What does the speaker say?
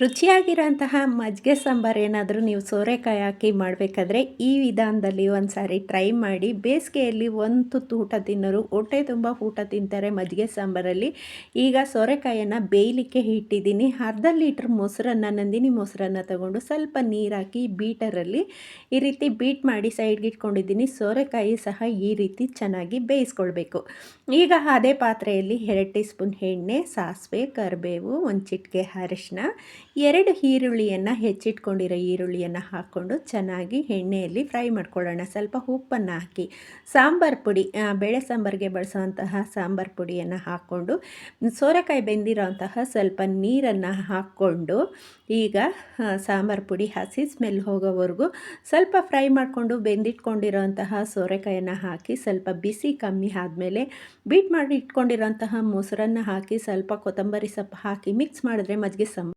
ರುಚಿಯಾಗಿರೋಂತಹ ಮಜ್ಜಿಗೆ ಸಾಂಬಾರು ಏನಾದರೂ ನೀವು ಸೋರೆಕಾಯಿ ಹಾಕಿ ಮಾಡಬೇಕಾದ್ರೆ ಈ ವಿಧಾನದಲ್ಲಿ ಒಂದು ಸಾರಿ ಟ್ರೈ ಮಾಡಿ. ಬೇಸಿಗೆಯಲ್ಲಿ ಒಂದು ತುತ್ತು ಊಟ ತಿನ್ನೋರು ಹೊಟ್ಟೆ ತುಂಬ ಊಟ ತಿಂತಾರೆ ಮಜ್ಜಿಗೆ ಸಾಂಬಾರಲ್ಲಿ. ಈಗ ಸೋರೆಕಾಯನ್ನು ಬೇಯಲಿಕ್ಕೆ ಇಟ್ಟಿದ್ದೀನಿ. ಅರ್ಧ ಲೀಟ್ರ್ ಮೊಸರನ್ನ, ನಂದಿನಿ ಮೊಸರನ್ನ ತಗೊಂಡು ಸ್ವಲ್ಪ ನೀರು ಹಾಕಿ ಬೀಟರಲ್ಲಿ ಈ ರೀತಿ ಬೀಟ್ ಮಾಡಿ ಸೈಡ್ಗೆ ಇಟ್ಕೊಂಡಿದ್ದೀನಿ. ಸೋರೆಕಾಯಿ ಸಹ ಈ ರೀತಿ ಚೆನ್ನಾಗಿ ಬೇಯಿಸ್ಕೊಳ್ಬೇಕು. ಈಗ ಅದೇ ಪಾತ್ರೆಯಲ್ಲಿ 2 ಟೀ ಸ್ಪೂನ್ ಎಣ್ಣೆ, ಸಾಸಿವೆ, ಕರಿಬೇವು, ಒಂದು ಚಿಟಿಕೆ ಅರಿಶಿನ, 2 ಈರುಳ್ಳಿಯನ್ನು ಹೆಚ್ಚಿಟ್ಕೊಂಡಿರೋ ಈರುಳ್ಳಿಯನ್ನು ಹಾಕ್ಕೊಂಡು ಚೆನ್ನಾಗಿ ಎಣ್ಣೆಯಲ್ಲಿ ಫ್ರೈ ಮಾಡ್ಕೊಳ್ಳೋಣ. ಸ್ವಲ್ಪ ಉಪ್ಪನ್ನು ಹಾಕಿ ಸಾಂಬಾರು ಪುಡಿ, ಬೇಳೆ ಸಾಂಬಾರಿಗೆ ಬಳಸುವಂತಹ ಸಾಂಬಾರು ಪುಡಿಯನ್ನು ಹಾಕ್ಕೊಂಡು ಸೋರೆಕಾಯಿ ಬೆಂದಿರೋಂತಹ ಸ್ವಲ್ಪ ನೀರನ್ನು ಹಾಕ್ಕೊಂಡು ಈಗ ಸಾಂಬಾರು ಪುಡಿ ಹಸಿ ಸ್ಮೆಲ್ ಹೋಗೋವರೆಗೂ ಸ್ವಲ್ಪ ಫ್ರೈ ಮಾಡಿಕೊಂಡು ಬೆಂದಿಟ್ಕೊಂಡಿರೋಂತಹ ಸೋರೆಕಾಯನ್ನು ಹಾಕಿ ಸ್ವಲ್ಪ ಬಿಸಿ ಕಮ್ಮಿ ಆದಮೇಲೆ ಬೀಟ್ ಮಾಡಿ ಇಟ್ಕೊಂಡಿರೋಂತಹ ಮೊಸರನ್ನ ಹಾಕಿ ಸ್ವಲ್ಪ ಕೊತ್ತಂಬರಿ ಸೊಪ್ಪು ಹಾಕಿ ಮಿಕ್ಸ್ ಮಾಡಿದ್ರೆ ಮಜ್ಜಿಗೆ ಸಾಂಬಾರು